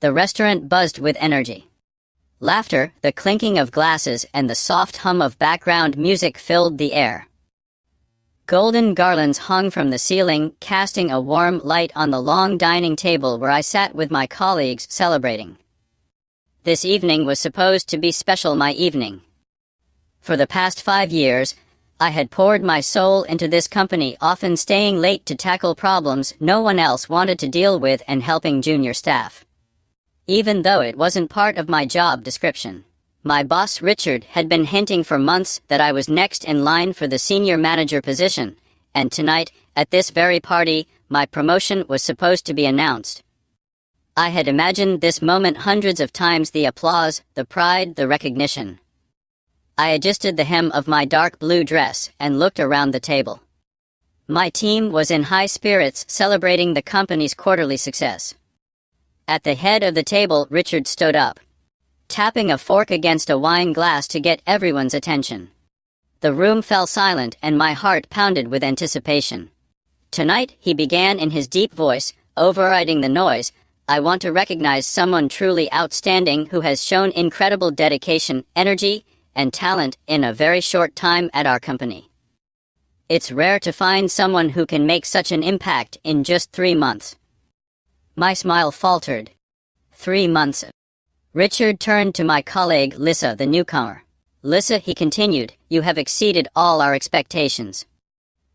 The restaurant buzzed with energy. Laughter, the clinking of glasses, and the soft hum of background music filled the air. Golden garlands hung from the ceiling, casting a warm light on the long dining table where I sat with my colleagues celebrating. This evening was supposed to be special, my evening. For the past 5 years, I had poured my soul into this company, often staying late to tackle problems no one else wanted to deal with and helping junior staff. Even though it wasn't part of my job description. My boss Richard had been hinting for months that I was next in line for the senior manager position, and tonight, at this very party, my promotion was supposed to be announced. I had imagined this moment hundreds of times, the applause, the pride, the recognition. I adjusted the hem of my dark blue dress and looked around the table. My team was in high spirits, celebrating the company's quarterly success. At the head of the table, Richard stood up, tapping a fork against a wine glass to get everyone's attention. The room fell silent and my heart pounded with anticipation. Tonight, he began in his deep voice, overriding the noise, I want to recognize someone truly outstanding who has shown incredible dedication, energy, and talent in a very short time at our company. It's rare to find someone who can make such an impact in just 3 months. My smile faltered. 3 months. Richard turned to my colleague Lisa, the newcomer. Lisa, he continued, you have exceeded all our expectations.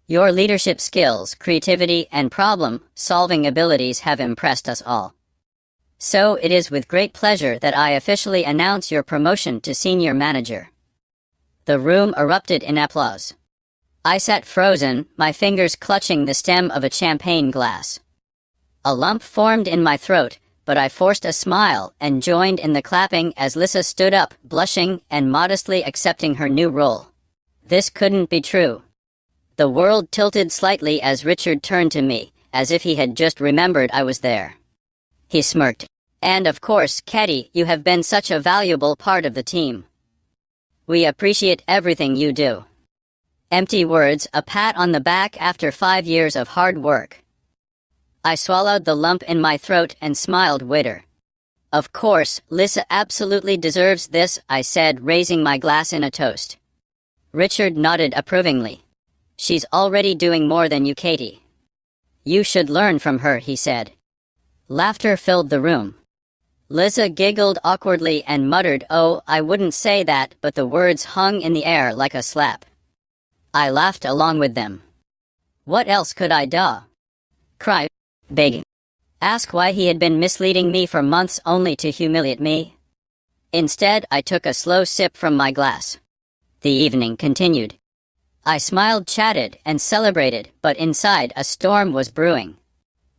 Your leadership skills, creativity, and problem-solving abilities have impressed us all. So it is with great pleasure that I officially announce your promotion to senior manager. The room erupted in applause. I sat frozen, my fingers clutching the stem of a champagne glass. A lump formed in my throat, but I forced a smile and joined in the clapping as Lisa stood up, blushing and modestly accepting her new role. This couldn't be true. The world tilted slightly as Richard turned to me, as if he had just remembered I was there. He smirked. And of course, Katie, you have been such a valuable part of the team. We appreciate everything you do. Empty words, a pat on the back after 5 years of hard work. I swallowed the lump in my throat and smiled wider. Of course, Lisa absolutely deserves this, I said, raising my glass in a toast. Richard nodded approvingly. She's already doing more than you, Katie. You should learn from her, he said. Laughter filled the room. Lisa giggled awkwardly and muttered, oh, I wouldn't say that, but the words hung in the air like a slap. I laughed along with them. What else could I do? Cry? Beg? Ask why he had been misleading me for months only to humiliate me? Instead, I took a slow sip from my glass. The evening continued. I smiled, chatted, and celebrated, but inside a storm was brewing.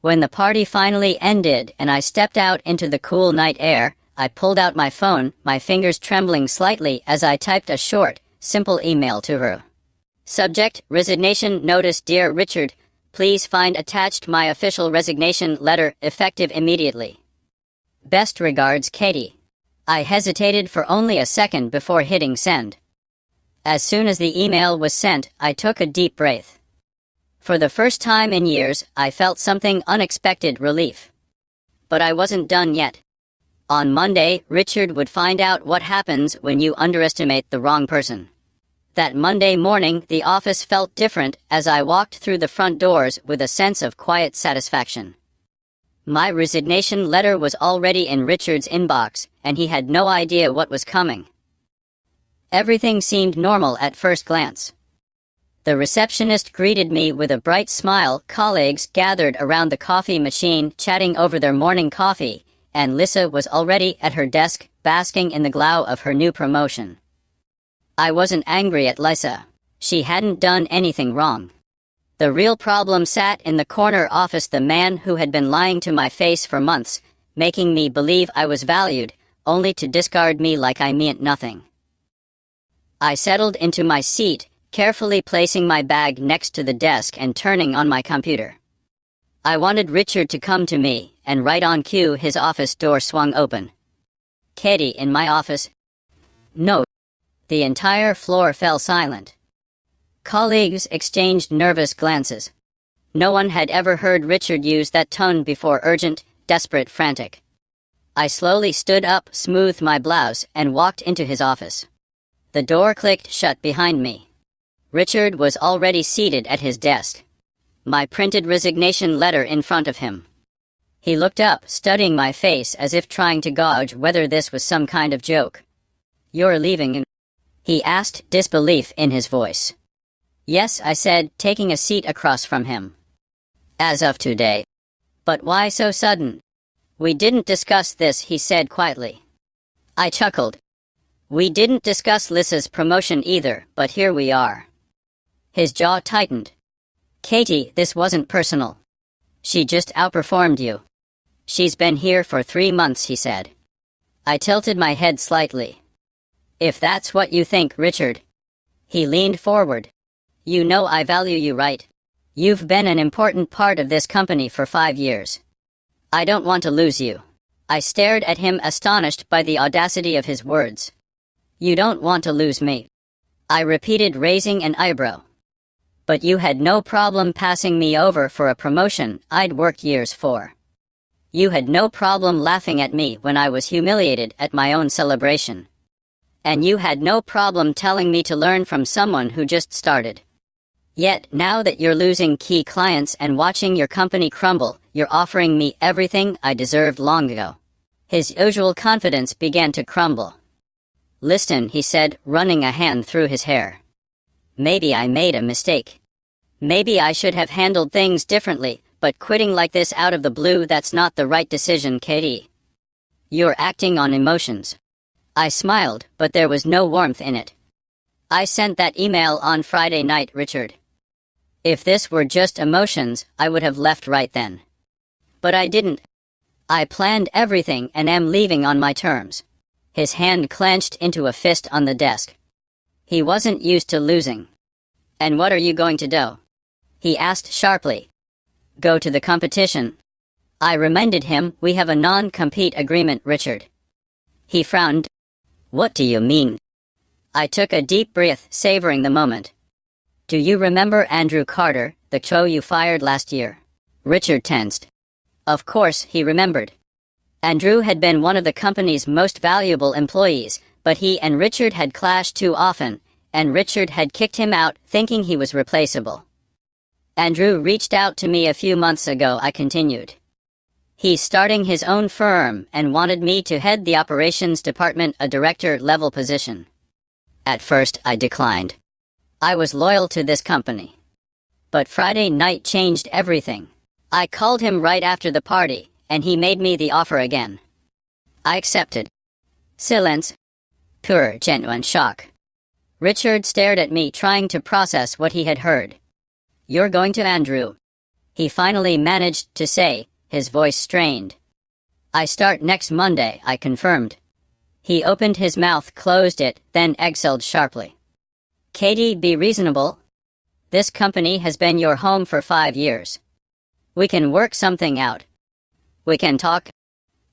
When the party finally ended and I stepped out into the cool night air, I pulled out my phone, my fingers trembling slightly as I typed a short, simple email to her. Subject, resignation notice. Dear Richard, please find attached my official resignation letter, effective immediately. Best regards, Katie. I hesitated for only a second before hitting send. As soon as the email was sent, I took a deep breath. For the first time in years, I felt something unexpected relief. But I wasn't done yet. On Monday, Richard would find out what happens when you underestimate the wrong person. That Monday morning, the office felt different as I walked through the front doors with a sense of quiet satisfaction. My resignation letter was already in Richard's inbox, and he had no idea what was coming. Everything seemed normal at first glance. The receptionist greeted me with a bright smile, colleagues gathered around the coffee machine chatting over their morning coffee, and Lisa was already at her desk, basking in the glow of her new promotion. I wasn't angry at Lisa. She hadn't done anything wrong. The real problem sat in the corner office, the man who had been lying to my face for months, making me believe I was valued, only to discard me like I meant nothing. I settled into my seat, carefully placing my bag next to the desk and turning on my computer. I wanted Richard to come to me, and right on cue his office door swung open. Katie in my office? No. The entire floor fell silent. Colleagues exchanged nervous glances. No one had ever heard Richard use that tone before, urgent, desperate, frantic. I slowly stood up, smoothed my blouse, and walked into his office. The door clicked shut behind me. Richard was already seated at his desk, my printed resignation letter in front of him. He looked up, studying my face as if trying to gauge whether this was some kind of joke. "You're leaving?" he asked, disbelief in his voice. "Yes," I said, taking a seat across from him. "As of today." "But why so sudden?" "We didn't discuss this," he said quietly. I chuckled. "We didn't discuss Lissa's promotion either, but here we are." His jaw tightened. "Katie, this wasn't personal. She just outperformed you. She's been here for 3 months," he said. I tilted my head slightly. "If that's what you think, Richard." He leaned forward. "You know I value you, right? You've been an important part of this company for 5 years. I don't want to lose you." I stared at him, astonished by the audacity of his words. "You don't want to lose me," I repeated, raising an eyebrow. "But you had no problem passing me over for a promotion I'd worked years for. You had no problem laughing at me when I was humiliated at my own celebration. And you had no problem telling me to learn from someone who just started. Yet, now that you're losing key clients and watching your company crumble, you're offering me everything I deserved long ago." His usual confidence began to crumble. "Listen," he said, running a hand through his hair. "Maybe I made a mistake. Maybe I should have handled things differently, but quitting like this out of the blue, that's not the right decision, Katie. You're acting on emotions." I smiled, but there was no warmth in it. "I sent that email on Friday night, Richard. If this were just emotions, I would have left right then. But I didn't. I planned everything and am leaving on my terms." His hand clenched into a fist on the desk. He wasn't used to losing. "And what are you going to do?" he asked sharply. "Go to the competition." I reminded him, "We have a non-compete agreement, Richard." He frowned. "What do you mean?" I took a deep breath, savoring the moment. "Do you remember Andrew Carter, the CHO you fired last year?" Richard tensed. Of course, he remembered. Andrew had been one of the company's most valuable employees, but he and Richard had clashed too often, and Richard had kicked him out, thinking he was replaceable. "Andrew reached out to me a few months ago," I continued. "He's starting his own firm and wanted me to head the operations department, a director-level position. At first, I declined. I was loyal to this company. But Friday night changed everything. I called him right after the party, and he made me the offer again. I accepted." Silence. Pure, genuine shock. Richard stared at me, trying to process what he had heard. "You're going to Andrew?" he finally managed to say, his voice strained. "I start next Monday," I confirmed. He opened his mouth, closed it, then exhaled sharply. "Katie, be reasonable. This company has been your home for 5 years. We can work something out. We can talk."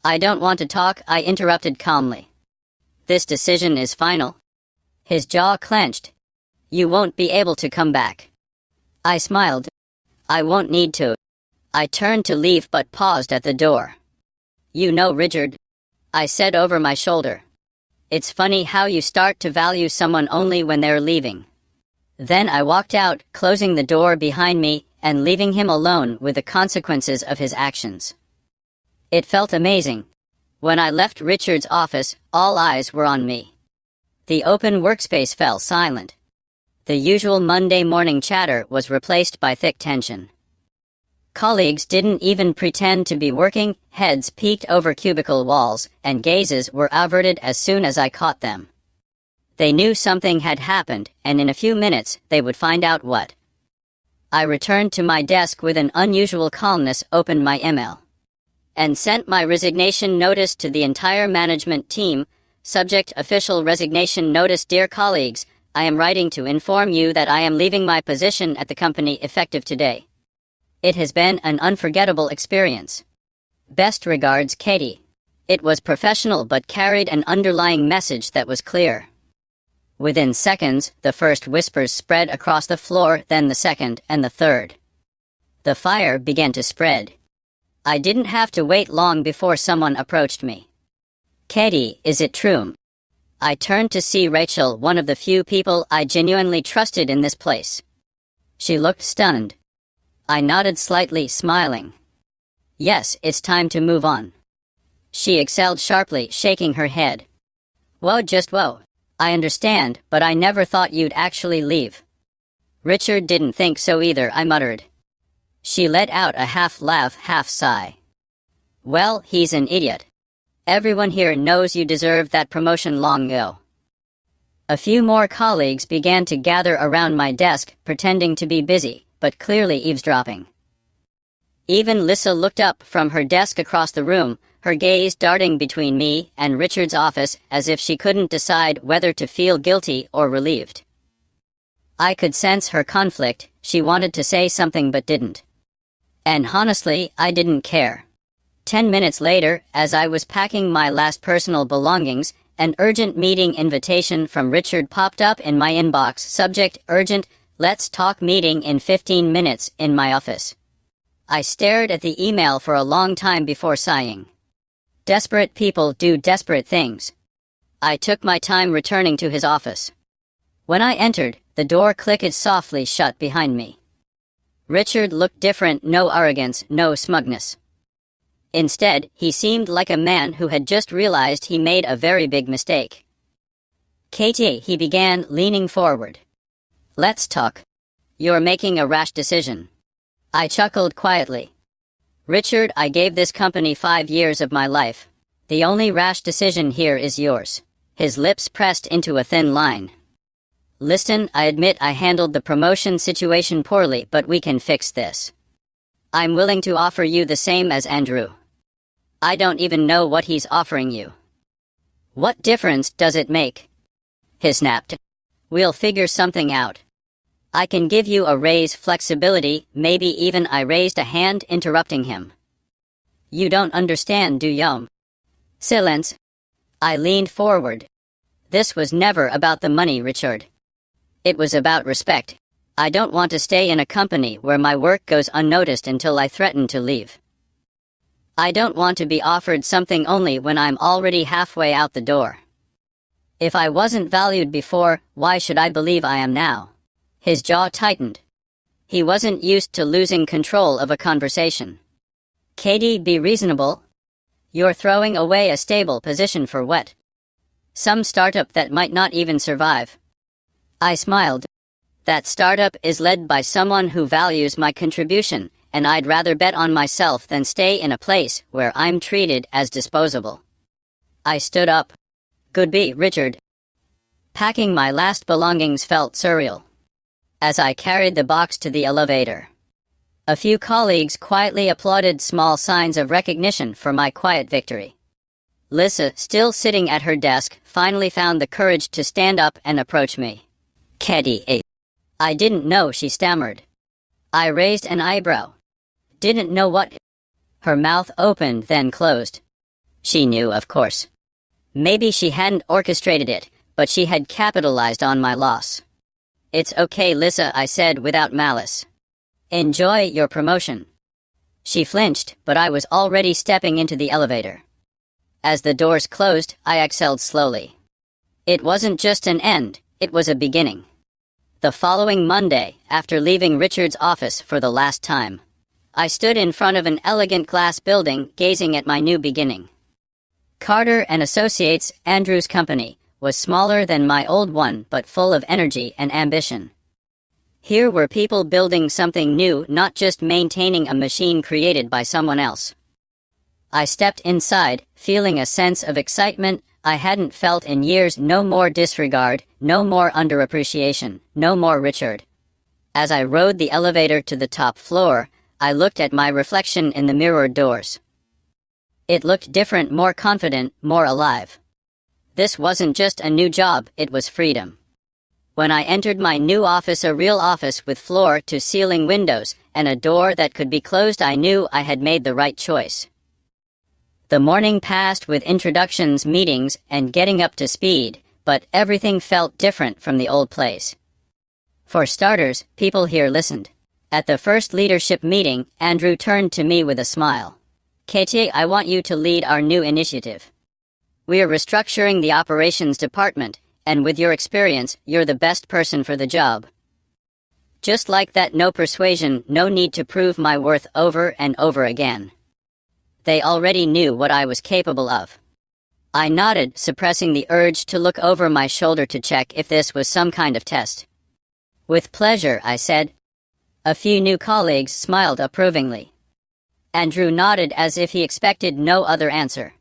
"I don't want to talk," I interrupted calmly. "This decision is final." His jaw clenched. "You won't be able to come back." I smiled. "I won't need to." I turned to leave but paused at the door. "You know, Richard," I said over my shoulder, "it's funny how you start to value someone only when they're leaving." Then I walked out, closing the door behind me and leaving him alone with the consequences of his actions. It felt amazing. When I left Richard's office, all eyes were on me. The open workspace fell silent. The usual Monday morning chatter was replaced by thick tension. Colleagues didn't even pretend to be working, heads peeked over cubicle walls, and gazes were averted as soon as I caught them. They knew something had happened, and in a few minutes they would find out what. I returned to my desk with an unusual calmness, opened my email, and sent my resignation notice to the entire management team. Subject: official resignation notice. Dear colleagues, I am writing to inform you that I am leaving my position at the company effective today. It has been an unforgettable experience. Best regards, Katie. It was professional but carried an underlying message that was clear. Within seconds, the first whispers spread across the floor, then the second and the third. The fire began to spread. I didn't have to wait long before someone approached me. Katie, is it true? I turned to see Rachel, one of the few people I genuinely trusted in this place. She looked stunned. I nodded slightly, smiling. Yes, it's time to move on. She exhaled sharply, shaking her head. Whoa, just whoa. I understand, but I never thought you'd actually leave. Richard didn't think so either, I muttered. She let out a half laugh, half sigh. Well, he's an idiot. Everyone here knows you deserved that promotion long ago. A few more colleagues began to gather around my desk, pretending to be busy, but clearly eavesdropping. Even Lisa looked up from her desk across the room, her gaze darting between me and Richard's office as if she couldn't decide whether to feel guilty or relieved. I could sense her conflict. She wanted to say something but didn't. And honestly, I didn't care. 10 minutes later, as I was packing my last personal belongings, an urgent meeting invitation from Richard popped up in my inbox. Subject: urgent, let's talk, meeting in 15 minutes in my office. I stared at the email for a long time before sighing. Desperate people do desperate things. I took my time returning to his office. When I entered, the door clicked softly shut behind me. Richard looked different, no arrogance, no smugness. Instead, he seemed like a man who had just realized he made a very big mistake. Katie, he began, leaning forward. Let's talk. You're making a rash decision. I chuckled quietly. Richard, I gave this company 5 years of my life. The only rash decision here is yours. His lips pressed into a thin line. Listen, I admit I handled the promotion situation poorly, but we can fix this. I'm willing to offer you the same as Andrew. I don't even know what he's offering you. What difference does it make? He snapped. We'll figure something out. I can give you a raise, flexibility, maybe even. I raised a hand, interrupting him. You don't understand, do you? Silence. I leaned forward. This was never about the money, Richard. It was about respect. I don't want to stay in a company where my work goes unnoticed until I threaten to leave. I don't want to be offered something only when I'm already halfway out the door. If I wasn't valued before, why should I believe I am now? His jaw tightened. He wasn't used to losing control of a conversation. Katie, be reasonable. You're throwing away a stable position for what? Some startup that might not even survive. I smiled. That startup is led by someone who values my contribution, and I'd rather bet on myself than stay in a place where I'm treated as disposable. I stood up. Goodbye, Richard. Packing my last belongings felt surreal. As I carried the box to the elevator, a few colleagues quietly applauded, small signs of recognition for my quiet victory. Lisa, still sitting at her desk, finally found the courage to stand up and approach me. Katie, I didn't know, she stammered. I raised an eyebrow. Didn't know what? Her mouth opened, then closed. She knew, of course. Maybe she hadn't orchestrated it, but she had capitalized on my loss. It's okay, Lisa, I said without malice. Enjoy your promotion. She flinched, but I was already stepping into the elevator. As the doors closed, I exhaled slowly. It wasn't just an end, it was a beginning. The following Monday, after leaving Richard's office for the last time, I stood in front of an elegant glass building, gazing at my new beginning. Carter & Associates, Andrew's company, was smaller than my old one but full of energy and ambition. Here were people building something new, not just maintaining a machine created by someone else. I stepped inside, feeling a sense of excitement I hadn't felt in years. No more disregard, no more underappreciation, no more Richard. As I rode the elevator to the top floor, I looked at my reflection in the mirrored doors. It looked different, more confident, more alive. This wasn't just a new job, it was freedom. When I entered my new office, a real office with floor-to-ceiling windows and a door that could be closed, I knew I had made the right choice. The morning passed with introductions, meetings, and getting up to speed, but everything felt different from the old place. For starters, people here listened. At the first leadership meeting, Andrew turned to me with a smile. Katie, I want you to lead our new initiative. We're restructuring the operations department, and with your experience, you're the best person for the job. Just like that, no persuasion, no need to prove my worth over and over again. They already knew what I was capable of. I nodded, suppressing the urge to look over my shoulder to check if this was some kind of test. With pleasure, I said. A few new colleagues smiled approvingly. Andrew nodded as if he expected no other answer.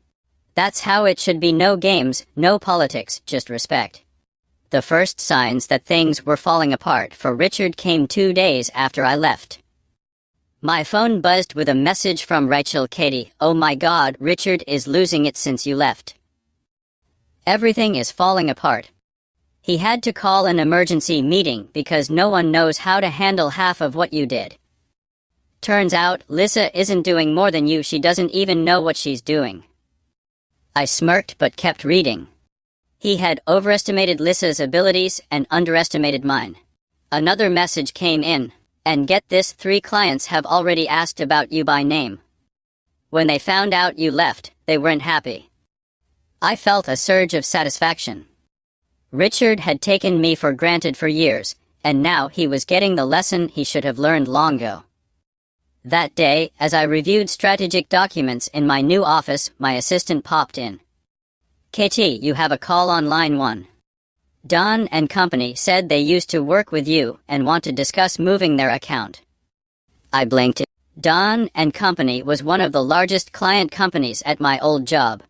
That's how it should be. No games, no politics, just respect. The first signs that things were falling apart for Richard came 2 days after I left. My phone buzzed with a message from Rachel. Katie, oh my God, Richard is losing it since you left. Everything is falling apart. He had to call an emergency meeting because no one knows how to handle half of what you did. Turns out, Lisa isn't doing more than you. She doesn't even know what she's doing. I smirked but kept reading. He had overestimated Lisa's abilities and underestimated mine. Another message came in, and get this, 3 clients have already asked about you by name. When they found out you left, they weren't happy. I felt a surge of satisfaction. Richard had taken me for granted for years, and now he was getting the lesson he should have learned long ago. That day, as I reviewed strategic documents in my new office, my assistant popped in. KT, you have a call on line 1. Don and company said they used to work with you and want to discuss moving their account. I blinked. Don and company was one of the largest client companies at my old job.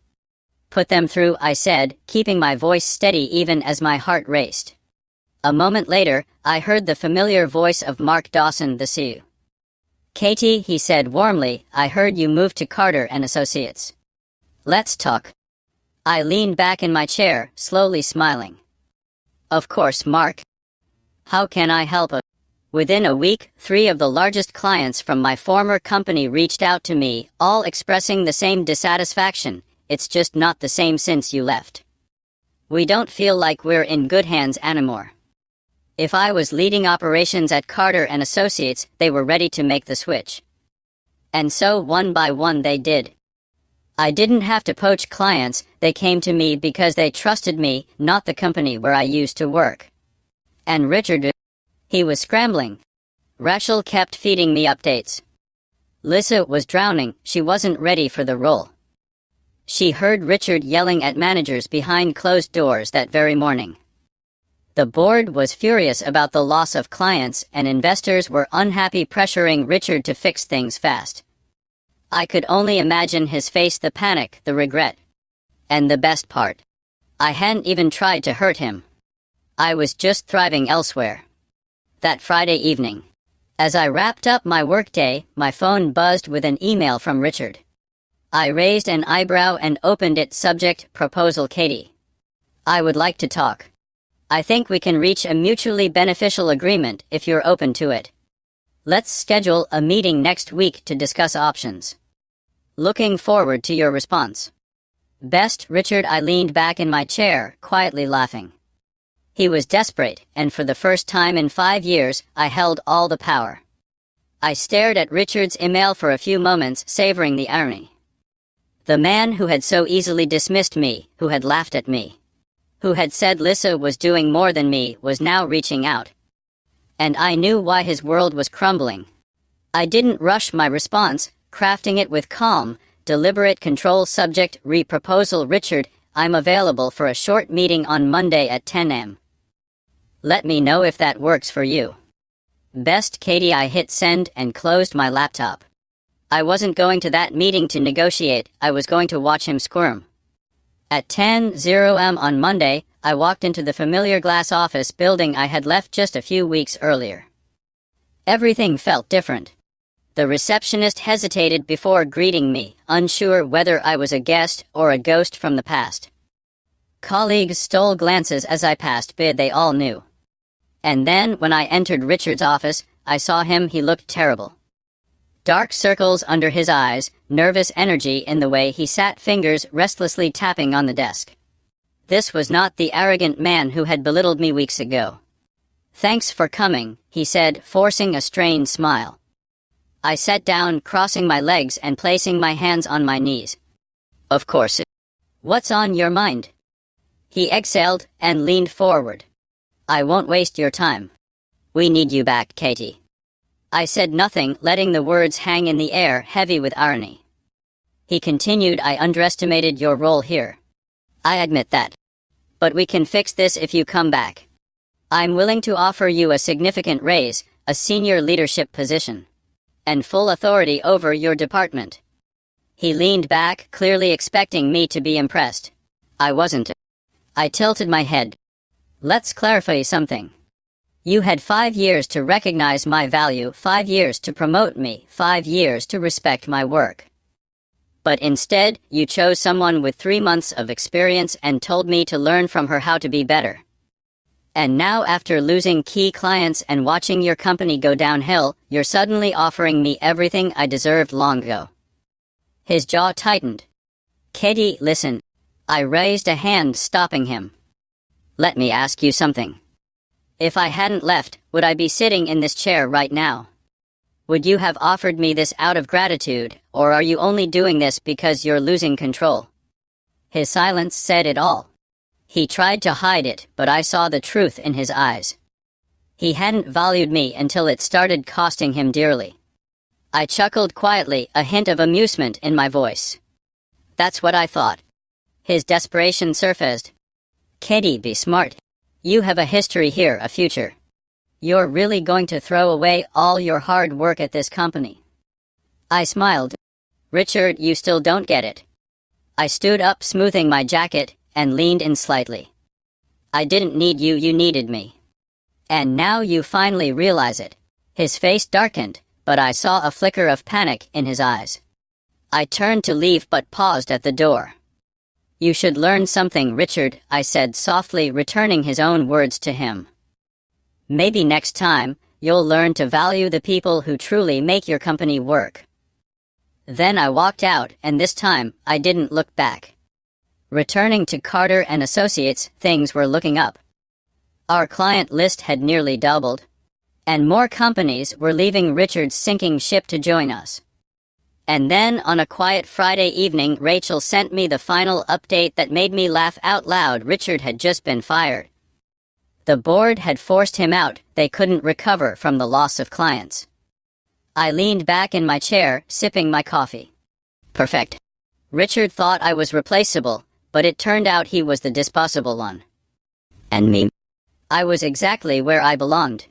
Put them through, I said, keeping my voice steady even as my heart raced. A moment later, I heard the familiar voice of Mark Dawson, the CEO. Katie, he said warmly, I heard you moved to Carter and Associates. Let's talk. I leaned back in my chair, slowly smiling. Of course, Mark. How can I help? Within a week, 3 of the largest clients from my former company reached out to me, all expressing the same dissatisfaction. It's just not the same since you left. We don't feel like we're in good hands anymore. If I was leading operations at Carter and Associates, they were ready to make the switch. And so one by one they did. I didn't have to poach clients, they came to me because they trusted me, not the company where I used to work. And Richard, he was scrambling. Rachel kept feeding me updates. Lisa was drowning, she wasn't ready for the role. She heard Richard yelling at managers behind closed doors that very morning. The board was furious about the loss of clients and investors were unhappy, pressuring Richard to fix things fast. I could only imagine his face, the panic, the regret. And the best part. I hadn't even tried to hurt him. I was just thriving elsewhere. That Friday evening, as I wrapped up my workday, my phone buzzed with an email from Richard. I raised an eyebrow and opened it. Subject, proposal. Katie. I would like to talk. I think we can reach a mutually beneficial agreement if you're open to it. Let's schedule a meeting next week to discuss options. Looking forward to your response. Best, Richard. I leaned back in my chair, quietly laughing. He was desperate, and for the first time in 5 years, I held all the power. I stared at Richard's email for a few moments, savoring the irony. The man who had so easily dismissed me, who had laughed at me, who had said Lisa was doing more than me, was now reaching out. And I knew why. His world was crumbling. I didn't rush my response, crafting it with calm, deliberate control. Subject, re-proposal. Richard, I'm available for a short meeting on Monday at 10 a.m. Let me know if that works for you. Best, Katie. I hit send and closed my laptop. I wasn't going to that meeting to negotiate, I was going to watch him squirm. At 10:00 a.m. on Monday, I walked into the familiar glass office building I had left just a few weeks earlier. Everything felt different. The receptionist hesitated before greeting me, unsure whether I was a guest or a ghost from the past. Colleagues stole glances as I passed, but they all knew. And then, when I entered Richard's office, I saw him. He looked terrible. Dark circles under his eyes, nervous energy in the way he sat, fingers restlessly tapping on the desk. This was not the arrogant man who had belittled me weeks ago. Thanks for coming, he said, forcing a strained smile. I sat down, crossing my legs and placing my hands on my knees. Of course. What's on your mind? He exhaled and leaned forward. I won't waste your time. We need you back, Katie. I said nothing, letting the words hang in the air, heavy with irony. He continued, I underestimated your role here. I admit that. But we can fix this if you come back. I'm willing to offer you a significant raise, a senior leadership position, and full authority over your department. He leaned back, clearly expecting me to be impressed. I wasn't. I tilted my head. Let's clarify something. You had 5 years to recognize my value, 5 years to promote me, 5 years to respect my work. But instead, you chose someone with 3 months of experience and told me to learn from her how to be better. And now, after losing key clients and watching your company go downhill, you're suddenly offering me everything I deserved long ago. His jaw tightened. Katie, listen. I raised a hand, stopping him. Let me ask you something. If I hadn't left, would I be sitting in this chair right now? Would you have offered me this out of gratitude, or are you only doing this because you're losing control? His silence said it all. He tried to hide it, but I saw the truth in his eyes. He hadn't valued me until it started costing him dearly. I chuckled quietly, a hint of amusement in my voice. That's what I thought. His desperation surfaced. Katie, be smart. You have a history here, a future. You're really going to throw away all your hard work at this company? I smiled. Richard, you still don't get it. I stood up, smoothing my jacket, and leaned in slightly. I didn't need you, you needed me. And now you finally realize it. His face darkened, but I saw a flicker of panic in his eyes. I turned to leave but paused at the door. You should learn something, Richard, I said softly, returning his own words to him. Maybe next time, you'll learn to value the people who truly make your company work. Then I walked out, and this time, I didn't look back. Returning to Carter and Associates, things were looking up. Our client list had nearly doubled, and more companies were leaving Richard's sinking ship to join us. And then, on a quiet Friday evening, Rachel sent me the final update that made me laugh out loud. Richard had just been fired. The board had forced him out. They couldn't recover from the loss of clients. I leaned back in my chair, sipping my coffee. Perfect. Richard thought I was replaceable, but it turned out he was the disposable one. And me? I was exactly where I belonged.